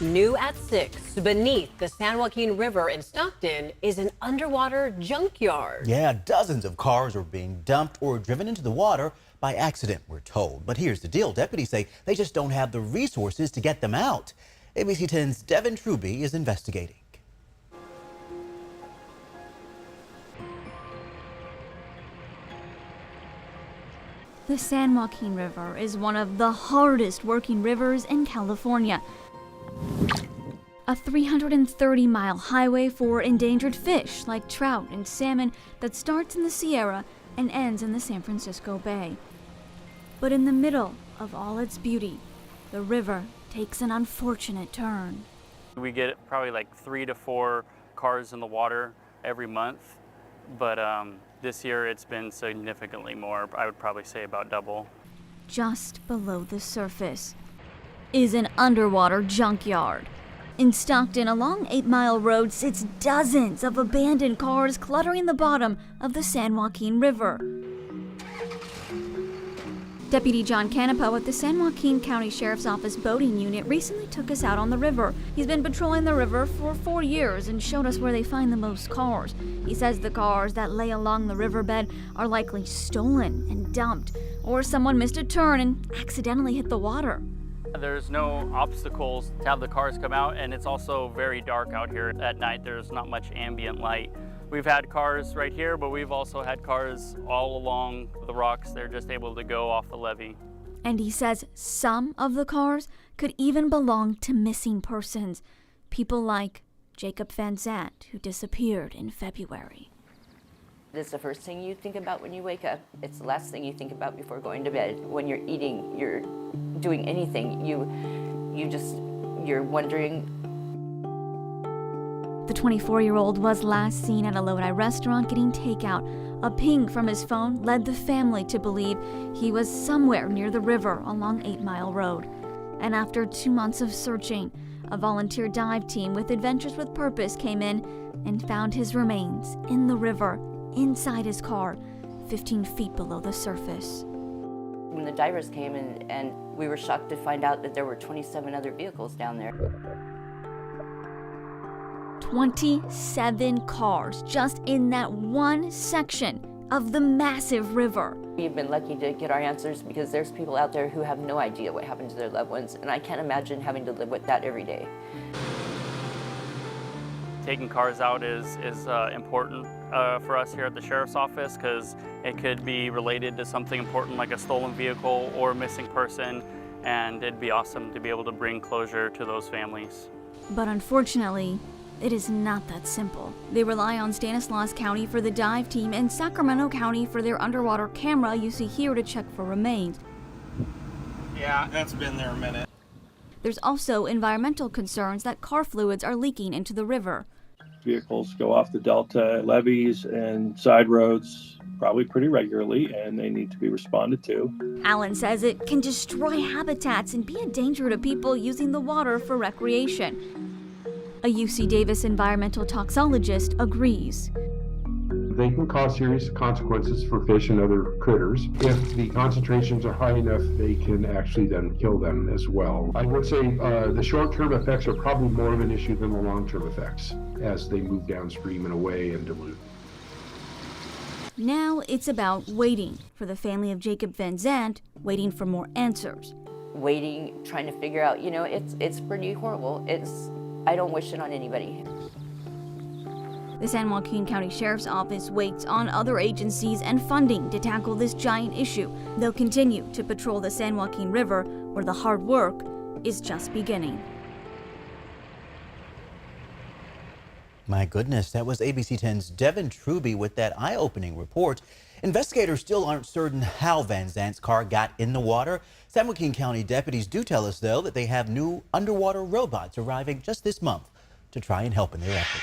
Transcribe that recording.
New at 6, beneath the San Joaquin River in Stockton is an underwater junkyard. Yeah, dozens of cars are being dumped or driven into the water by accident, we're told. But here's the deal. Deputies say they just don't have the resources to get them out. ABC 10's Devin Truby is investigating. The San Joaquin River is one of the hardest working rivers in California. A 330-mile highway for endangered fish like trout and salmon that starts in the Sierra and ends in the San Francisco Bay. But in the middle of all its beauty, the river takes an unfortunate turn. We get probably like 3 to 4 cars in the water every month, but this year it's been significantly more. I would probably say about double. Just below the surface is an underwater junkyard. In Stockton, along 8 Mile Road, sits dozens of abandoned cars cluttering the bottom of the San Joaquin River. Deputy John Canapo at the San Joaquin County Sheriff's Office boating unit recently took us out on the river. He's been patrolling the river for 4 years and showed us where they find the most cars. He says the cars that lay along the riverbed are likely stolen and dumped, or someone missed a turn and accidentally hit the water. There's no obstacles to have the cars come out, and it's also very dark out here at night. There's not much ambient light. We've had cars right here, but we've also had cars all along the rocks. They're just able to go off the levee. And he says some of the cars could even belong to missing persons. People like Jacob Van Zandt, who disappeared in February. It's the first thing you think about when you wake up. It's the last thing you think about before going to bed. When you're eating, you're doing anything, you're wondering. The 24-year-old was last seen at a Lodi restaurant getting takeout. A ping from his phone led the family to believe he was somewhere near the river along 8 Mile Road. And after 2 months of searching, a volunteer dive team with Adventures with Purpose came in and found his remains in the river, inside his car, 15 feet below the surface. When the divers came in, and we were shocked to find out that there were 27 other vehicles down there. 27 cars just in that one section of the massive river. We've been lucky to get our answers because there's people out there who have no idea what happened to their loved ones, and I can't imagine having to live with that every day. Taking cars out is important for us here at the Sheriff's Office because it could be related to something important like a stolen vehicle or a missing person, and it'd be awesome to be able to bring closure to those families. But unfortunately, it is not that simple. They rely on Stanislaus County for the dive team and Sacramento County for their underwater camera you see here to check for remains. Yeah, that's been there a minute. There's also environmental concerns that car fluids are leaking into the river. Vehicles go off the delta levees and side roads probably pretty regularly, and they need to be responded to. Allen says it can destroy habitats and be a danger to people using the water for recreation. A UC Davis environmental toxologist agrees. They can cause serious consequences for fish and other critters. If the concentrations are high enough, they can actually then kill them as well. I would say the short-term effects are probably more of an issue than the long-term effects as they move downstream and away and dilute. Now it's about waiting for the family of Jacob Van Zandt, waiting for more answers. Waiting, trying to figure out, it's pretty horrible. I don't wish it on anybody. The San Joaquin County Sheriff's Office waits on other agencies and funding to tackle this giant issue. They'll continue to patrol the San Joaquin River, where the hard work is just beginning. My goodness, that was ABC 10's Devin Truby with that eye-opening report. Investigators still aren't certain how Van Zandt's car got in the water. San Joaquin County deputies do tell us, though, that they have new underwater robots arriving just this month to try and help in their effort.